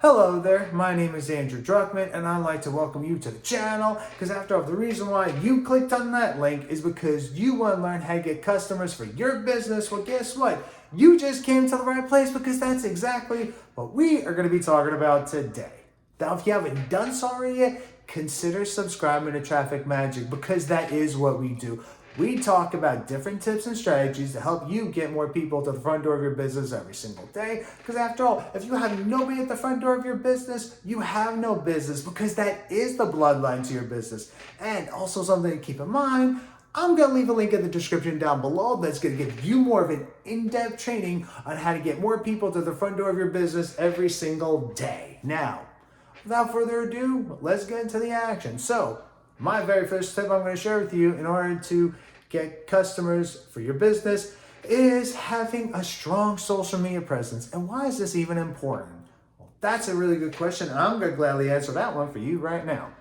Hello there, my name is Andrew Druckman and I'd like to welcome you to the channel because after all, the reason why you clicked on that link is because you want to learn how to get customers for your business. Well, guess what? You just came to the right place because that's exactly what we are going to be talking about today. Now, if you haven't done so already yet, consider subscribing to Traffic Magic because that is what we do. We talk about different tips and strategies to help you get more people to the front door of your business every single day. Because after all, if you have nobody at the front door of your business, you have no business because that is the bloodline to your business. And also something to keep in mind, I'm going to leave a link in the description down below that's going to give you more of an in-depth training on how to get more people to the front door of your business every single day. Now, without further ado, let's get into the action. So, my very first tip I'm going to share with you in order to get customers for your business is having a strong social media presence. And why is this even important? Well, that's a really good question, and I'm going to gladly answer that one for you right now.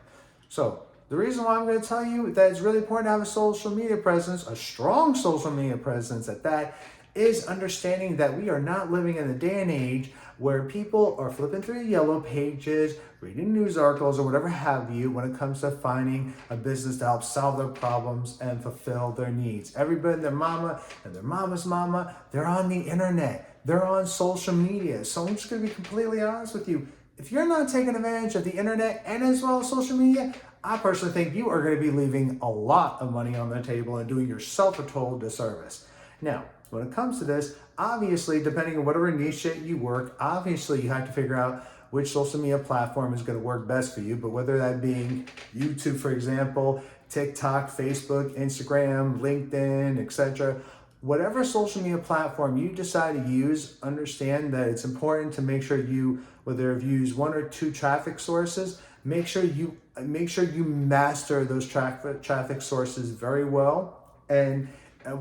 So, the reason why I'm going to tell you that it's really important to have a social media presence, a strong social media presence at that, is understanding that we are not living in a day and age where people are flipping through yellow pages, reading news articles or whatever have you when it comes to finding a business to help solve their problems and fulfill their needs. Everybody and their mama and their mama's mama, they're on the internet. They're on social media. So I'm just going to be completely honest with you. If you're not taking advantage of the internet and as well as social media, I personally think you are going to be leaving a lot of money on the table and doing yourself a total disservice. Now, when it comes to this, obviously, depending on whatever niche that you work, obviously you have to figure out which social media platform is going to work best for you. But whether that being YouTube, for example, TikTok, Facebook, Instagram, LinkedIn, etc., whatever social media platform you decide to use, understand that it's important to make sure you, whether you use one or two traffic sources, make sure you master those traffic sources very well. And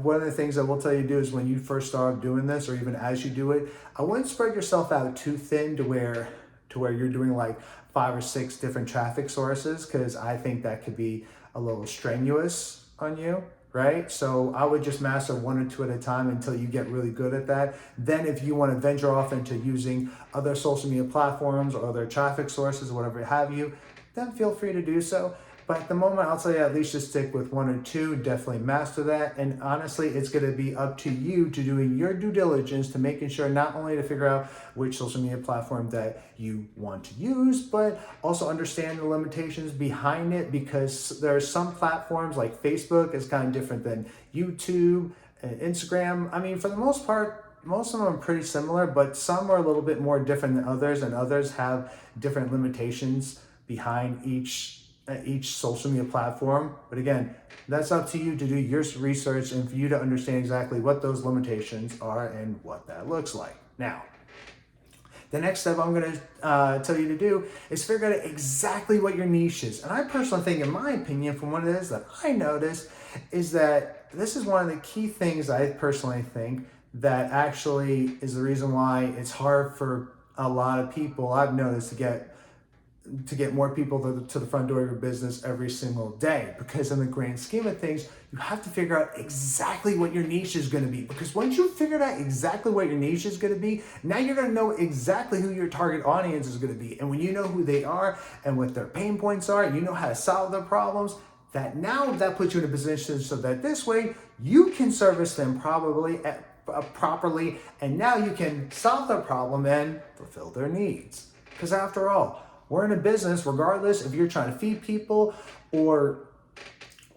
one of the things I will tell you to do is when you first start doing this, or even as you do it, I wouldn't spread yourself out too thin to where you're doing like 5 or 6 different traffic sources, because I think that could be a little strenuous on you, right? So I would just master 1 or 2 at a time until you get really good at that. Then if you want to venture off into using other social media platforms or other traffic sources, or whatever have you, then feel free to do so. But at the moment, I'll tell you at least just stick with 1 or 2, definitely master that. And honestly, it's going to be up to you to doing your due diligence to making sure not only to figure out which social media platform that you want to use, but also understand the limitations behind it, because there are some platforms like Facebook is kind of different than YouTube and Instagram. I mean, for the most part, most of them are pretty similar, but some are a little bit more different than others, and others have different limitations behind each social media platform. But again, that's up to you to do your research and for you to understand exactly what those limitations are and what that looks like. Now, the next step I'm going to tell you to do is figure out exactly what your niche is. And I personally think, in my opinion, from what it is that I noticed, is that this is one of the key things I personally think that actually is the reason why it's hard for a lot of people, I've noticed, to get more people to the front door of your business every single day. Because in the grand scheme of things, you have to figure out exactly what your niche is going to be. Because once you've figured out exactly what your niche is going to be, now you're going to know exactly who your target audience is going to be. And when you know who they are and what their pain points are, you know how to solve their problems, that puts you in a position so that this way you can service them properly, and now you can solve their problem and fulfill their needs. Because after all, we're in a business, regardless if you're trying to feed people or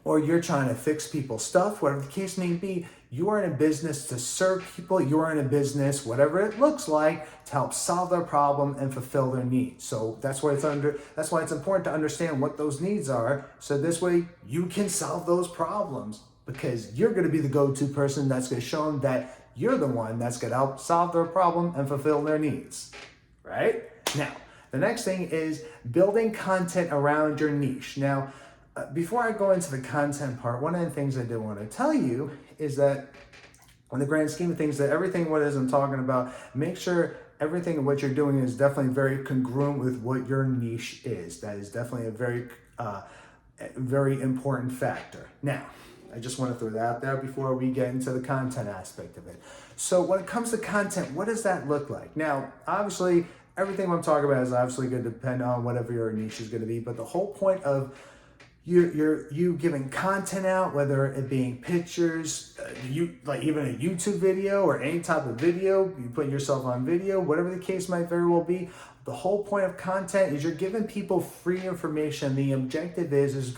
you're trying to fix people's stuff, whatever the case may be, you are in a business to serve people. You are in a business, whatever it looks like, to help solve their problem and fulfill their needs. So that's why it's important to understand what those needs are. So this way you can solve those problems, because you're going to be the go-to person that's going to show them that you're the one that's going to help solve their problem and fulfill their needs, right? Now, the next thing is building content around your niche. Now, before I go into the content part, one of the things I did want to tell you is that in the grand scheme of things, that everything what it is I'm talking about, make sure everything of what you're doing is definitely very congruent with what your niche is. That is definitely a very important factor. Now, I just want to throw that out there before we get into the content aspect of it. So when it comes to content, what does that look like? Now, obviously, everything I'm talking about is obviously going to depend on whatever your niche is going to be. But the whole point of you giving content out, whether it being pictures, you like even a YouTube video or any type of video, you put yourself on video, whatever the case might very well be. The whole point of content is you're giving people free information. The objective is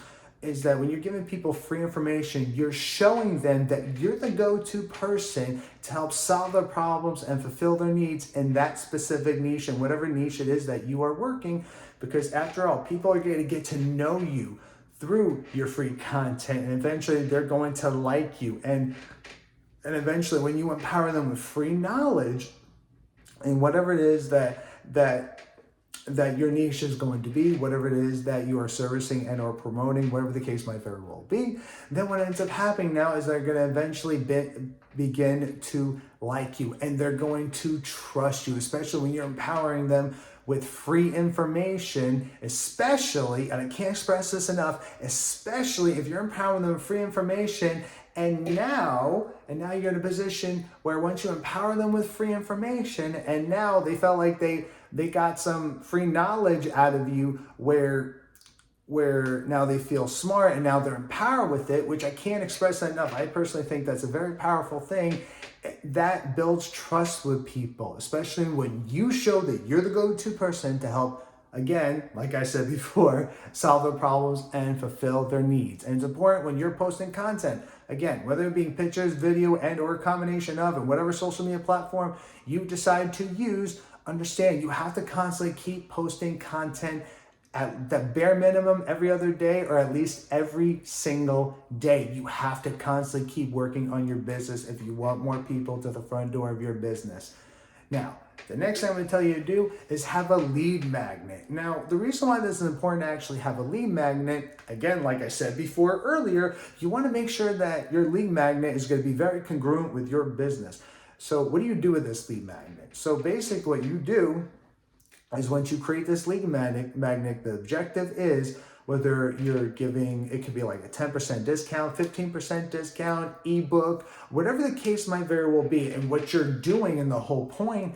that when you're giving people free information, you're showing them that you're the go-to person to help solve their problems and fulfill their needs in that specific niche and whatever niche it is that you are working. Because after all, people are going to get to know you through your free content, and eventually they're going to like you. And eventually when you empower them with free knowledge and whatever it is that your niche is going to be, whatever it is that you are servicing and or promoting, whatever the case might very well be, then what ends up happening now is they're going to eventually begin to like you, and they're going to trust you, especially when you're empowering them with free information, especially, and I can't express this enough, especially if you're empowering them with free information. And now you're in a position where once you empower them with free information, and now they felt like they got some free knowledge out of you, where now they feel smart and now they're empowered with it, which I can't express enough. I personally think that's a very powerful thing. That builds trust with people, especially when you show that you're the go-to person to help, again, like I said before, solve their problems and fulfill their needs. And it's important when you're posting content, again, whether it be pictures, video, and or a combination of, and whatever social media platform you decide to use, understand you have to constantly keep posting content at the bare minimum every other day, or at least every single day. You have to constantly keep working on your business if you want more people to the front door of your business. Now, the next thing I'm going to tell you to do is have a lead magnet. Now, the reason why this is important to actually have a lead magnet, again, like I said before earlier, you want to make sure that your lead magnet is going to be very congruent with your business. So what do you do with this lead magnet? So basically what you do is once you create this lead magnet, the objective is whether you're giving, it could be like a 10% discount, 15% discount, ebook, whatever the case might very well be. And what you're doing, and the whole point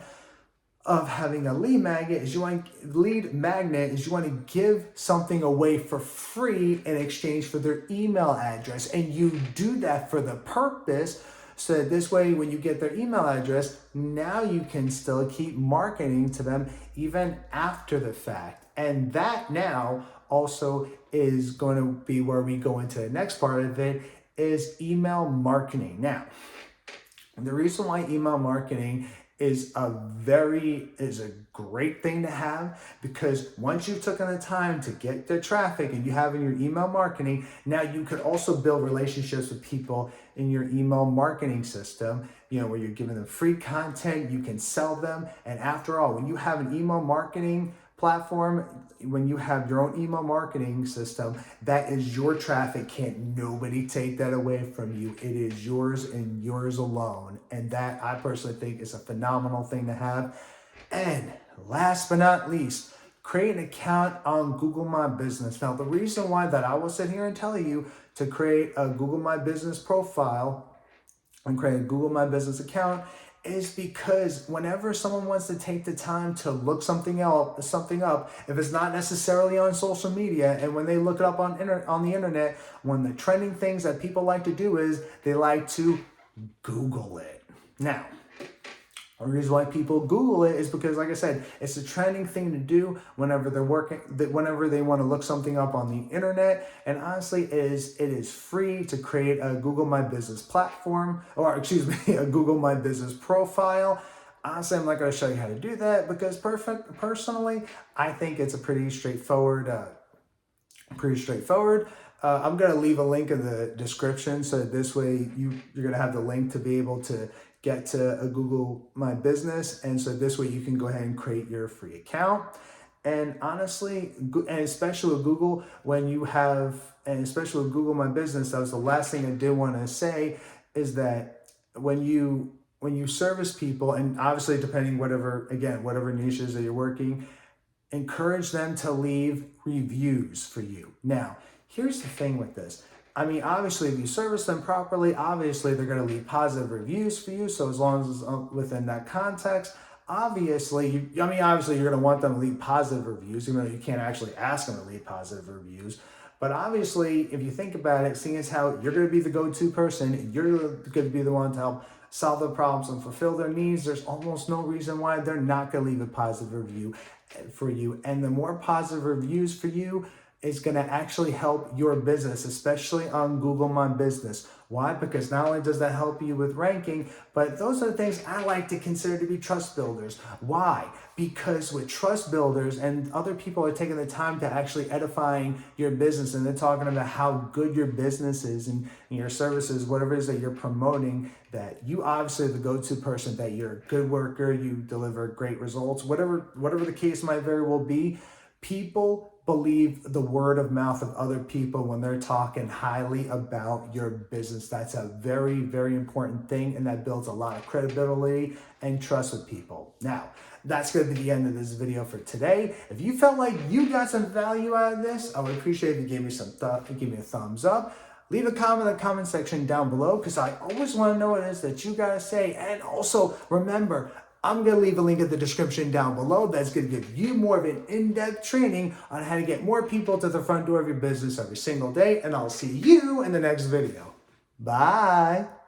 of having a lead magnet is you want to give something away for free in exchange for their email address. And you do that for the purpose so that this way, when you get their email address, now you can still keep marketing to them even after the fact. And that now also is going to be where we go into the next part of it, is email marketing. Now, the reason why email marketing is a great thing to have, because once you've taken the time to get the traffic and you have in your email marketing, now you could also build relationships with people in your email marketing system, where you're giving them free content, you can sell them. And after all, when you have an email marketing platform, when you have your own email marketing system, that is your traffic. Can't nobody take that away from you. It is yours and yours alone. And that, I personally think, is a phenomenal thing to have. And last but not least, create an account on Google My Business. Now, the reason why that I will sit here and tell you to create a Google My Business profile and create a Google My Business account is because whenever someone wants to take the time to look something up, if it's not necessarily on social media, and when they look it up on the internet, one of the trending things that people like to do is they like to Google it. Now, the reason why people Google it is because, like I said, it's a trending thing to do whenever whenever they want to look something up on the internet. And honestly, it is free to create a Google My Business platform, or a Google My Business profile. Honestly, I'm not going to show you how to do that because personally, I think it's a pretty straightforward. I'm going to leave a link in the description, so this way you're going to have the link to be able to get to a Google My Business. And so this way you can go ahead and create your free account. And honestly, and especially with Google, especially with Google My Business, that was the last thing I did want to say, is that when you service people, and obviously depending whatever niches that you're working, encourage them to leave reviews for you. Now, here's the thing with this. I mean, obviously, if you service them properly, obviously they're going to leave positive reviews for you. So as long as it's within that context, obviously, obviously you're going to want them to leave positive reviews, even though you can't actually ask them to leave positive reviews. But obviously, if you think about it, seeing as how you're going to be the go-to person, you're going to be the one to help solve their problems and fulfill their needs, there's almost no reason why they're not going to leave a positive review for you. And the more positive reviews for you is going to actually help your business, especially on Google My Business. Why? Because not only does that help you with ranking, but those are the things I like to consider to be trust builders. Why? Because with trust builders and other people are taking the time to actually edifying your business, and they're talking about how good your business is and your services, whatever it is that you're promoting, that you obviously are the go-to person, that you're a good worker, you deliver great results, whatever the case might very well be. People believe the word of mouth of other people when they're talking highly about your business. That's a very, very important thing, and that builds a lot of credibility and trust with people. Now, that's going to be the end of this video for today. If you felt like you got some value out of this, I would appreciate if you gave me a thumbs up. Leave a comment in the comment section down below, because I always want to know what it is that you got to say. And also, remember, I'm going to leave a link in the description down below that's going to give you more of an in-depth training on how to get more people to the front door of your business every single day. And I'll see you in the next video. Bye.